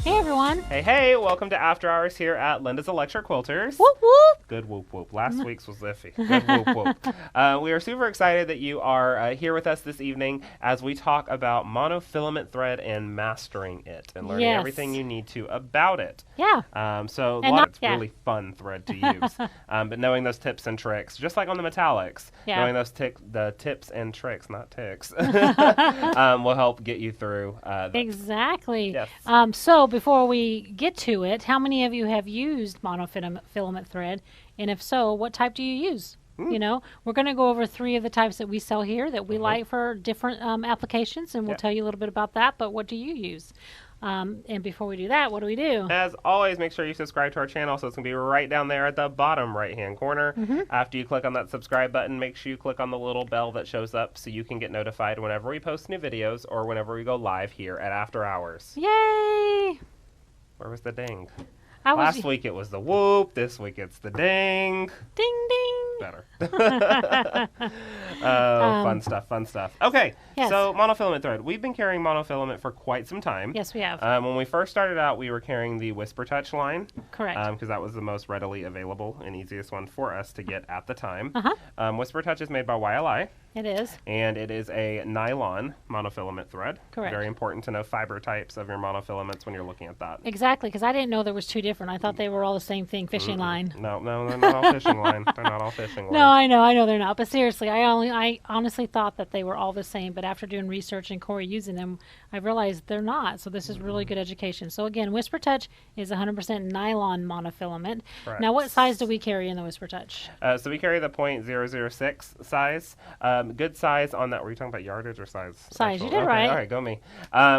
Hey everyone. Hey, welcome to After Hours here at Linda's Electric Quilters. Whoop whoop. Good whoop whoop. Last week's was iffy. Good whoop whoop. We are super excited that you are here with us this evening as we talk about monofilament thread and mastering it and learning everything you need to about it. Yeah. So And it's really fun thread to use. But knowing those tips and tricks, just like on the metallics, knowing those the tips and tricks, not ticks, will help get you through. Exactly. Yes. So before we get to it, how many of you have used monofilament thread? And if so, what type do you use? You know, we're going to go over 3 of the types that we sell here that we like for different applications, and we'll tell you a little bit about that. But what do you use? And before we do that, what do we do? As always, make sure you subscribe to our channel, so it's going to be right down there at the bottom right-hand corner. After you click on that subscribe button, make sure you click on the little bell that shows up so you can get notified whenever we post new videos or whenever we go live here at After Hours. Yay! Where was the ding? Last week it was the whoop. This week it's the ding. Ding, ding. Better. Fun stuff. Okay, so monofilament thread. We've been carrying monofilament for quite some time. Yes, we have. When we first started out, we were carrying the Whisper Touch line. Correct. Because that was the most readily available and easiest one for us to get at the time. Whisper Touch is made by YLI. It is. And it is a nylon monofilament thread. Correct. Very important to know fiber types of your monofilaments when you're looking at that. Exactly, because I didn't know there was 2 different. I thought they were all the same thing, fishing line. No, they're not all fishing line. They're not all fishing line. No, I know they're not. But seriously, I honestly thought that they were all the same. But after doing research and Corey using them, I realized they're not. So this is really good education. So again, Whisper Touch is 100% nylon monofilament. Correct. Now, what size do we carry in the Whisper Touch? So we carry the .006 size. Good size on that. Were you talking about yardage or size? Size. You did right. All right, go me.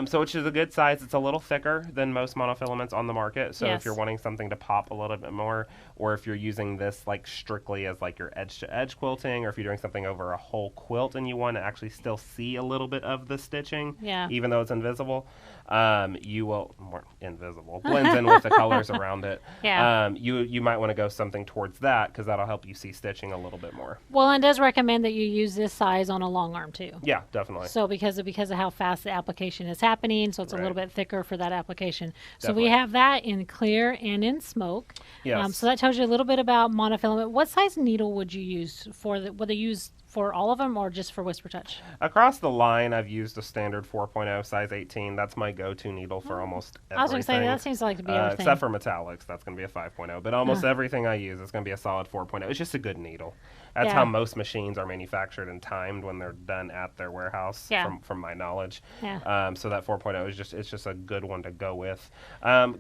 So which is a good size. It's a little thicker than most monofilaments on the market. So if you're wanting something to pop a little bit more, or if you're using this like strictly as like your edge-to-edge quilting, or if you're doing something over a whole quilt and you want to actually still see a little bit of the stitching, even though it's invisible, you will more invisible blends in with the colors around it. You might want to go something towards that because that'll help you see stitching a little bit more. Well, and it does recommend that you use this size on a long arm too. Yeah, definitely. So because of how fast the application is happening, so it's a little bit thicker for that application. So we have that in clear and in smoke. Yes. So that tells you a little bit about monofilament. What size needle would you use for would they use for all of them or just for Whisper Touch? Across the line, I've used a standard 4.0 size 18. That's my go-to needle for almost everything. I was going to say, that seems like to be everything. Except for metallics, that's going to be a 5.0. But almost everything I use is going to be a solid 4.0. It's just a good needle. That's how most machines are manufactured and timed when they're done at their warehouse, from my knowledge. So that 4.0 is just a good one to go with.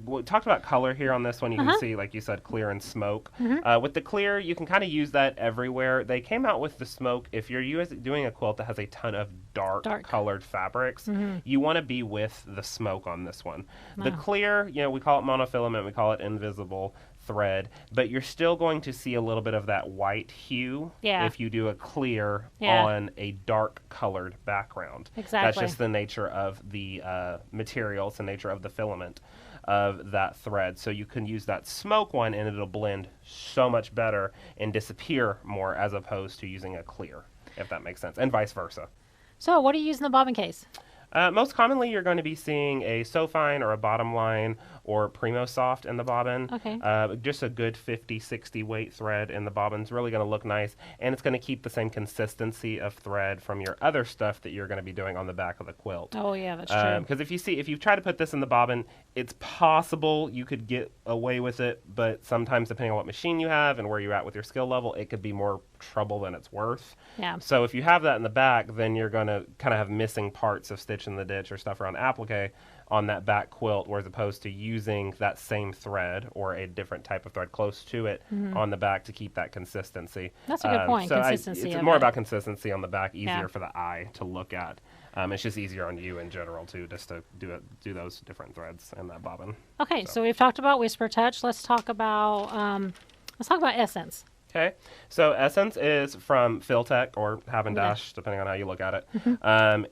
We talked about color here on this one. You can see, like you said, clear and smoke. With the clear, you can kind of use that everywhere. They came out with the smoke. If you're doing a quilt that has a ton of dark colored fabrics, you want to be with the smoke on this one. The clear, we call it monofilament, we call it invisible thread, but you're still going to see a little bit of that white hue if you do a clear on a dark colored background. Exactly. That's just the nature of the material. It's the nature of the filament of that thread. So you can use that smoke one and it'll blend so much better and disappear more as opposed to using a clear, if that makes sense, and vice versa. So what do you use in the bobbin case? Most commonly, you're going to be seeing a Sofine or a bottom line or Primo Soft in the bobbin. Okay. Just a good 50, 60 weight thread in the bobbin's really going to look nice, and it's going to keep the same consistency of thread from your other stuff that you're going to be doing on the back of the quilt. Oh, yeah, that's true. Because if you try to put this in the bobbin, it's possible you could get away with it, but sometimes depending on what machine you have and where you're at with your skill level, it could be more trouble than it's worth. Yeah. So if you have that in the back, then you're going to kind of have missing parts of Stitch in the Ditch or stuff around applique on that back quilt, whereas opposed to using that same thread or a different type of thread close to it on the back to keep that consistency. That's a good point, consistency. It's more about consistency on the back, easier for the eye to look at. It's just easier on you in general too, just to do those different threads in that bobbin. Okay, so we've talked about Whisper Touch. Let's talk about Essence. Okay, so Essence is from Filtech or Havendash, depending on how you look at it.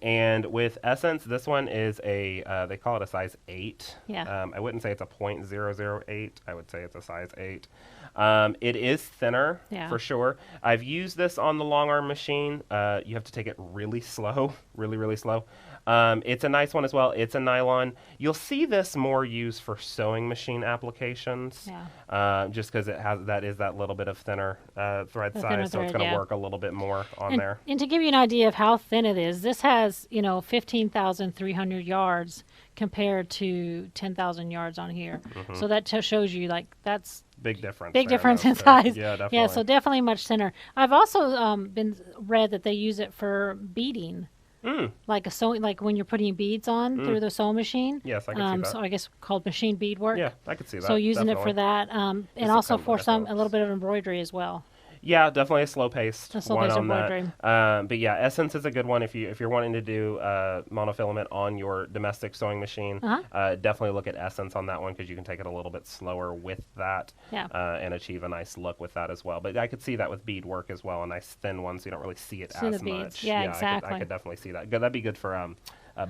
And with Essence, this one is they call it a size 8. Yeah. I wouldn't say it's a .008. I would say it's a size 8. It is thinner, for sure. I've used this on the long arm machine. You have to take it really slow, really, really slow. It's a nice one as well. It's a nylon. You'll see this more used for sewing machine applications, just because that is that little bit of thinner thread size, so it's going to work a little bit more on there. And to give you an idea of how thin it is, this has 15,300 yards compared to 10,000 yards on here. So that shows you that's big difference. Big difference in size. Yeah, definitely. Yeah, so definitely much thinner. I've also been read that they use it for beading. Like a sewing, like when you're putting beads on through the sewing machine. Yes, I can see that. So I guess called machine beadwork. Yeah, I could see that. So using it for that, and also for a little bit of embroidery as well. Yeah, definitely a slow-paced one on embroidery. that. But yeah, Essence is a good one if you're wanting to do monofilament on your domestic sewing machine. Definitely look at Essence on that one because you can take it a little bit slower with that and achieve a nice look with that as well. But I could see that with beadwork as well, a nice thin one so you don't really see it as much. Yeah, exactly. I could definitely see that. That'd be good for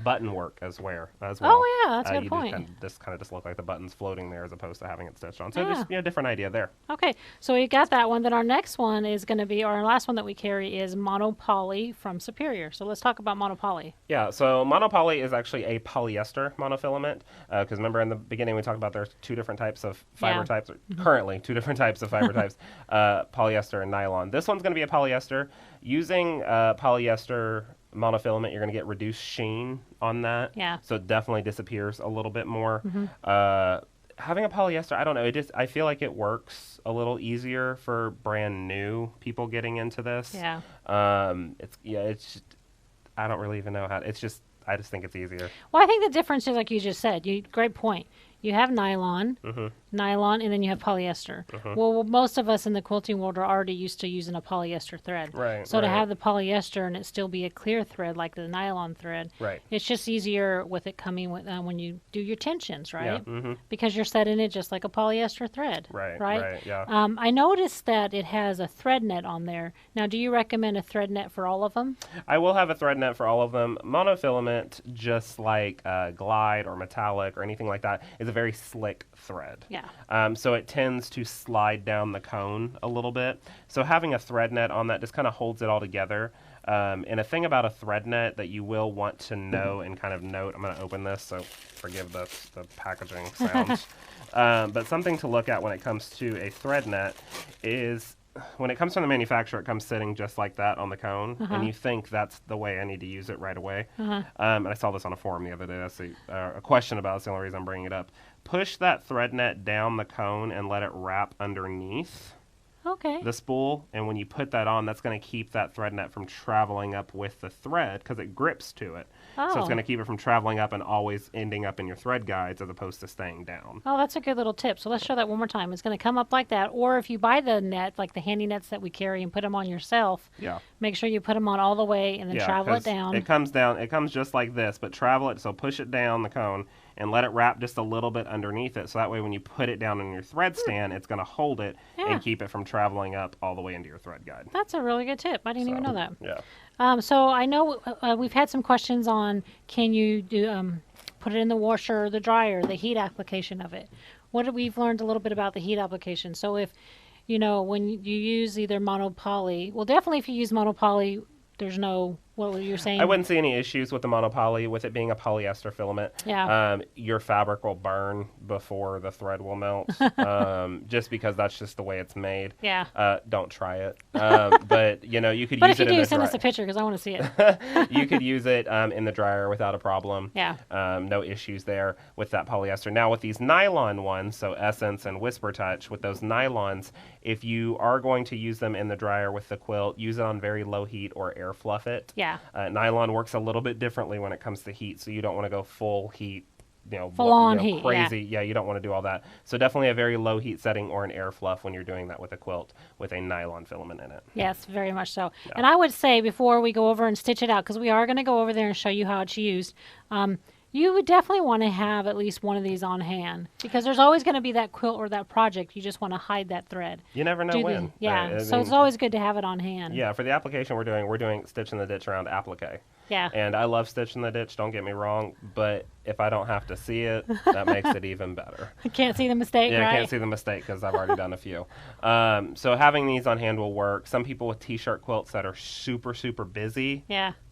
button work as well. Oh yeah, that's a good point. Just kind of look like the buttons floating there as opposed to having it stitched on. So just different idea there. Okay, so we got that one. Then our next one is going to be our last one that we carry is Monopoly from Superior. So let's talk about Monopoly. Yeah, so Monopoly is actually a polyester monofilament because remember in the beginning we talked about there's two different types of fiber types. Currently, two different types of fiber types, polyester and nylon. This one's going to be a polyester. Using polyester monofilament, you're going to get reduced sheen on that. Yeah. So it definitely disappears a little bit more. Having a polyester, I don't know. I feel like it works a little easier for brand new people getting into this. Yeah. It's just, I don't really even know how. I just think it's easier. Well, I think the difference is like you just said. Great point. You have nylon, and then you have polyester. Well, most of us in the quilting world are already used to using a polyester thread. Right. So to have the polyester and it still be a clear thread like the nylon thread, it's just easier with it coming with, when you do your tensions, right? Yeah. Because you're setting it just like a polyester thread. Right. Yeah. I noticed that it has a thread net on there. Now, do you recommend a thread net for all of them? I will have a thread net for all of them. Monofilament, just like Glide or metallic or anything like that, is a very slick thread. Yeah. So it tends to slide down the cone a little bit. So having a thread net on that just kind of holds it all together. And a thing about a thread net that you will want to know and kind of note, I'm going to open this, so forgive the packaging sounds. But something to look at when it comes to a thread net is when it comes from the manufacturer, it comes sitting just like that on the cone, and you think that's the way I need to use it right away. And I saw this on a forum the other day. That's a question about it. That's the only reason I'm bringing it up. Push that thread net down the cone and let it wrap underneath the spool, and when you put that on, that's going to keep that thread net from traveling up with the thread because it grips to it. So it's going to keep it from traveling up and always ending up in your thread guides as opposed to staying down. Oh, that's a good little tip. So let's show that one more time. It's going to come up like that, or if you buy the net, like the handy nets that we carry, and put them on yourself, make sure you put them on all the way and then travel it down. It comes down. It comes just like this, but travel it, so push it down the cone and let it wrap just a little bit underneath it, so that way when you put it down in your thread stand, it's going to hold it and keep it from traveling up all the way into your thread guide. That's a really good tip. I didn't even know that. Yeah. So I know we've had some questions on can you do put it in the washer or the dryer, the heat application of it. We've learned a little bit about the heat application. So if, when you use either monopoly, well, definitely if you use monopoly, there's no, what were you saying? I wouldn't see any issues with the monopoly, with it being a polyester filament. Yeah. Your fabric will burn before the thread will melt, just because that's just the way it's made. Yeah. Don't try it. But, you could use it in the dryer. But if you do, send us a picture because I want to see it. You could use it in the dryer without a problem. Yeah. No issues there with that polyester. Now, with these nylon ones, so Essence and Whisper Touch, with those nylons, if you are going to use them in the dryer with the quilt, use it on very low heat or air fluff it. Yeah. Nylon works a little bit differently when it comes to heat, so you don't want to go full heat, full on heat, crazy. Yeah, you don't want to do all that. So definitely a very low heat setting or an air fluff when you're doing that with a quilt with a nylon filament in it. Yes, very much so. Yeah. And I would say before we go over and stitch it out, because we are going to go over there and show you how it's used, you would definitely want to have at least one of these on hand because there's always going to be that quilt or that project. You just want to hide that thread. You never know when. So it's always good to have it on hand. Yeah, for the application we're doing Stitch in the Ditch around applique. Yeah. And I love Stitch in the Ditch, don't get me wrong, but if I don't have to see it, that makes it even better. I can't see the mistake, right? I can't see the mistake because I've already done a few. So having these on hand will work. Some people with t-shirt quilts that are super, super busy,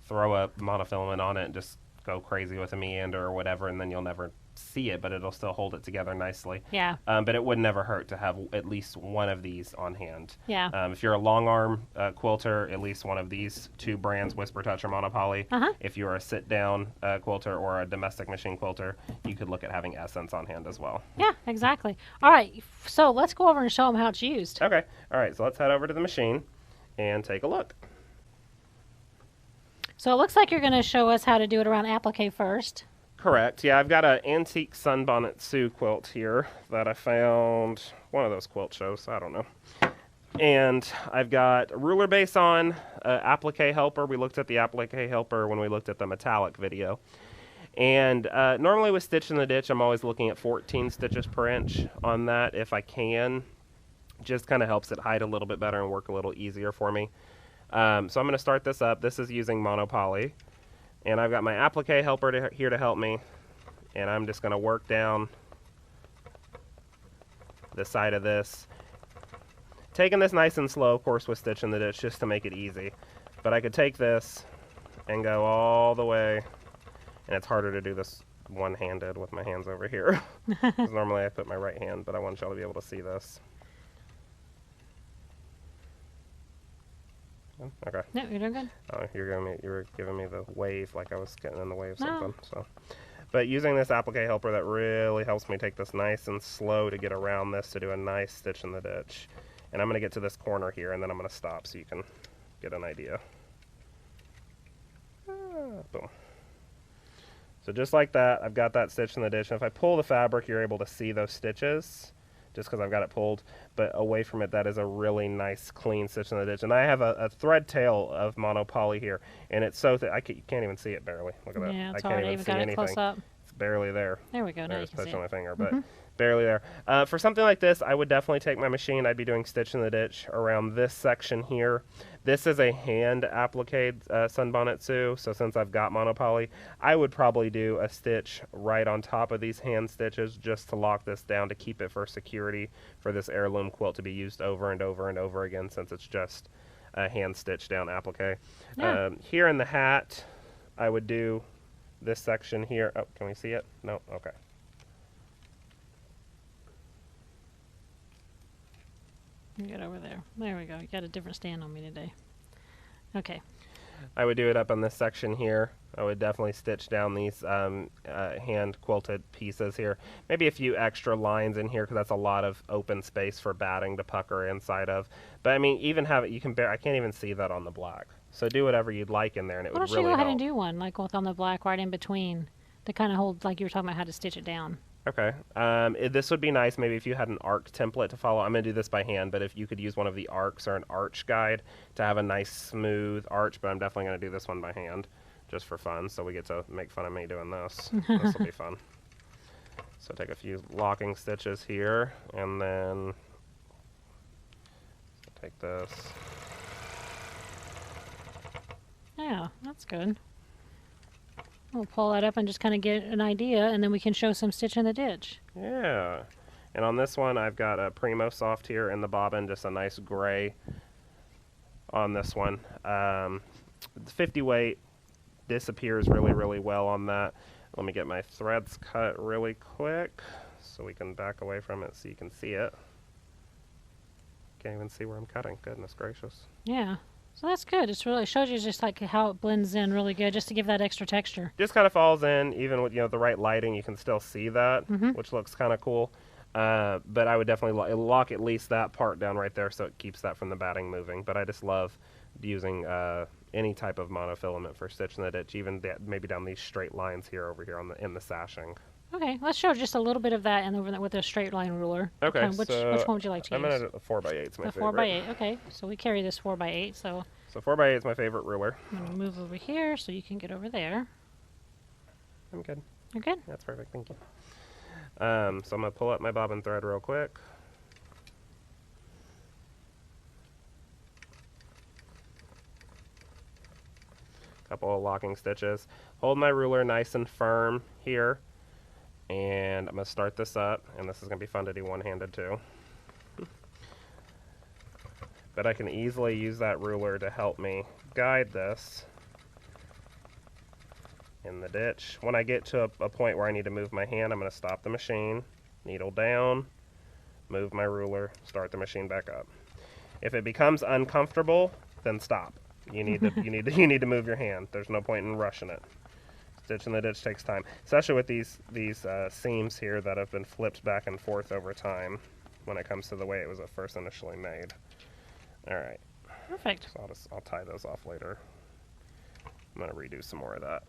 throw a monofilament on it and just go crazy with a meander or whatever, and then you'll never see it, but it'll still hold it together nicely. Yeah. But it would never hurt to have at least one of these on hand. Yeah. If you're a long arm quilter, at least one of these two brands, Whisper Touch or Monopoly. If you're a sit down quilter or a domestic machine quilter, you could look at having Essence on hand as well. Yeah, exactly. All right, so let's go over and show them how it's used. Okay. All right, so let's head over to the machine and take a look. So it looks like you're going to show us how to do it around applique first. Correct. Yeah, I've got an antique Sunbonnet Sioux quilt here that I found one of those quilt shows. I don't know. And I've got a ruler base on, applique helper. We looked at the applique helper when we looked at the metallic video. And normally with Stitch in the Ditch, I'm always looking at 14 stitches per inch on that if I can. Just kind of helps it hide a little bit better and work a little easier for me. So I'm going to start this up. This is using Monopoly. And I've got my applique helper here to help me. And I'm just going to work down the side of this. Taking this nice and slow, of course, with Stitch in the Ditch just to make it easy. But I could take this and go all the way. And it's harder to do this one-handed with my hands over here. Because normally I put my right hand, but I want y'all to be able to see this. Okay. No, you're doing good. Oh, you were giving me the wave, like I was getting in the way of something. So, but using this applique helper, that really helps me take this nice and slow to get around this to do a nice Stitch in the Ditch. And I'm going to get to this corner here, and then I'm going to stop so you can get an idea. Boom. So just like that, I've got that Stitch in the Ditch. And if I pull the fabric, you're able to see those stitches, just because I've got it pulled. But away from it, that is a really nice, clean Stitch in the Ditch. And I have a thread tail of Monopoly here, and it's so thick, you can't even see it barely. Look at that. Yeah, it's I can't even see got anything. It close up. It's barely there. There we go. Now you There's can see touch on it. my finger, but barely there. For something like this, I would definitely take my machine. I'd be doing Stitch in the Ditch around this section here. This is a hand appliqued Sunbonnet Sioux, so since I've got Monopoly, I would probably do a stitch right on top of these hand stitches just to lock this down to keep it for security for this heirloom quilt to be used over and over and over again, since it's just a hand stitch down applique. Yeah. Here in the hat, I would do this section here. Oh, can we see it? No? Okay. Get over there. There we go. You got a different stand on me today. Okay. I would do it up on this section here. I would definitely stitch down these hand quilted pieces here. Maybe a few extra lines in here because that's a lot of open space for batting to pucker inside of. But I mean, even have it, you can I can't even see that on the black. So do whatever you'd like in there, and it would really help. Why don't you go ahead and do one, like with on the black right in between, to kind of hold, like you were talking about how to stitch it down. Okay. This would be nice maybe if you had an arc template to follow. I'm going to do this by hand, but if you could use one of the arcs or an arch guide to have a nice smooth arch, but I'm definitely going to do this one by hand just for fun, so we get to make fun of me doing this. This will be fun. So take a few locking stitches here, and then take this. Yeah, that's good. We'll pull that up and just kind of get an idea, and then we can show some Stitch in the Ditch. Yeah. And on this one, I've got a Primo Soft here in the bobbin, just a nice gray on this one. 50 weight disappears really, really well on that. Let me get my threads cut really quick so we can back away from it so you can see it. Can't even see where I'm cutting. Goodness gracious. Yeah. So that's good. It shows you just like how it blends in really good, just to give that extra texture. Just kind of falls in, even with the right lighting, you can still see that, which looks kind of cool. But I would definitely lock at least that part down right there so it keeps that from the batting moving. But I just love using any type of monofilament for Stitch in the Ditch, even maybe down these straight lines here over here in the sashing. Okay, let's show just a little bit of that and with a straight line ruler. Okay, which one would you like to use? I'm going to 4x8 my favorite. 4x8, okay. So we carry this 4x8, so 4x8 is my favorite ruler. I'm going to move over here so you can get over there. I'm good. You're good? That's perfect, thank you. So I'm going to pull up my bobbin thread real quick. Couple of locking stitches. Hold my ruler nice and firm here. And I'm going to start this up, and this is going to be fun to do one-handed too. But I can easily use that ruler to help me guide this in the ditch. When I get to a point where I need to move my hand, I'm going to stop the machine, needle down, move my ruler, start the machine back up. If it becomes uncomfortable, then stop. You need to move your hand. There's no point in rushing it. Stitching the ditch takes time, especially with these seams here that have been flipped back and forth over time when it comes to the way it was at first initially made. All right. Perfect. So I'll tie those off later. I'm gonna redo some more of that.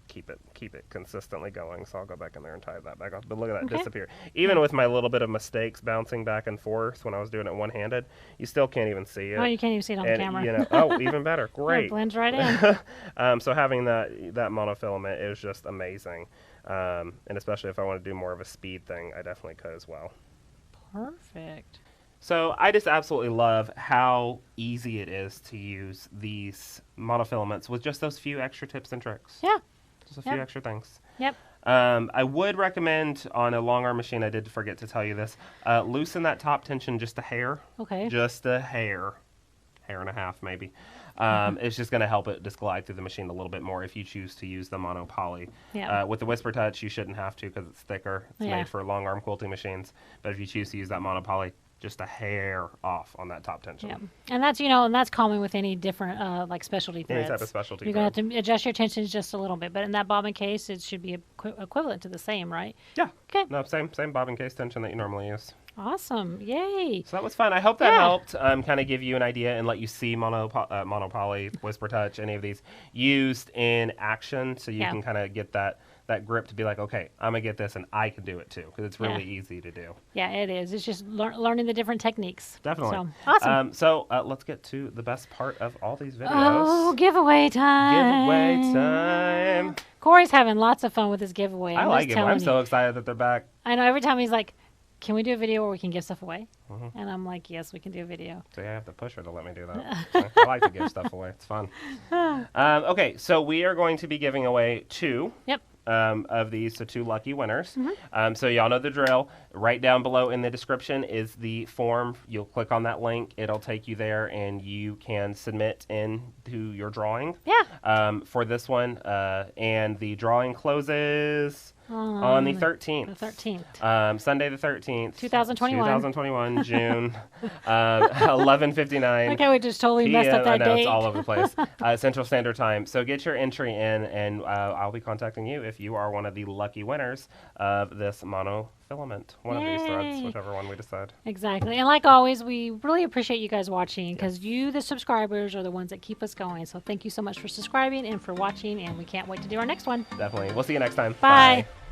Keep it consistently going. So I'll go back in there and tie that back off. But look at that disappear. Even with my little bit of mistakes bouncing back and forth when I was doing it one-handed, you still can't even see it. Oh, you can't even see it on the camera. You know, oh, even better. Great. It blends right in. So having that monofilament is just amazing. And especially if I want to do more of a speed thing, I definitely could as well. Perfect. So I just absolutely love how easy it is to use these monofilaments with just those few extra tips and tricks. Yeah. Just a few extra things. Yep. I would recommend on a long arm machine, I did forget to tell you this, loosen that top tension just a hair. Okay. Just a hair. Hair and a half maybe. It's just going to help it just glide through the machine a little bit more if you choose to use the monopoly. Yeah. With the Whisper Touch, you shouldn't have to because it's thicker. It's made for long arm quilting machines. But if you choose to use that monopoly, just a hair off on that top tension. Yeah, and that's and that's common with any different like specialty threads. Any type of specialty. You're gonna have to adjust your tensions just a little bit, but in that bobbin case, it should be equivalent to the same, right? Yeah. Okay. No, same bobbin case tension that you normally use. Awesome! Yay! So that was fun. I hope that helped kind of give you an idea and let you see monopoly, Whisper Touch, any of these used in action, so you can kind of get that grip to be like, okay, I'm gonna get this and I can do it too, because it's really easy to do. Yeah, it is. It's just learning the different techniques. Definitely. So, awesome. So let's get to the best part of all these videos. Oh, giveaway time! Giveaway time. Corey's having lots of fun with his giveaway. I like it. I'm so excited that they're back. I know. Every time he's like, can we do a video where we can give stuff away? And I'm like, yes, we can do a video. So I have to push her to let me do that. I like to give stuff away. It's fun. Okay, so we are going to be giving away two. Yep. Of these, so two lucky winners. So y'all know the drill. Right down below in the description is the form. You'll click on that link. It'll take you there, and you can submit into your drawing. Yeah. For this one, and the drawing closes on the 13th. The 13th. Sunday the 13th. 2021. 2021, June. 11:59. Okay, we just totally messed up that I know, date. it's all over the place. Central Standard Time. So get your entry in, and I'll be contacting you if you are one of the lucky winners of this monofilament. One of these threads, whichever one we decide. Exactly. And like always, we really appreciate you guys watching, because you, the subscribers, are the ones that keep us going. So thank you so much for subscribing and for watching, and we can't wait to do our next one. Definitely. We'll see you next time. Bye. Bye.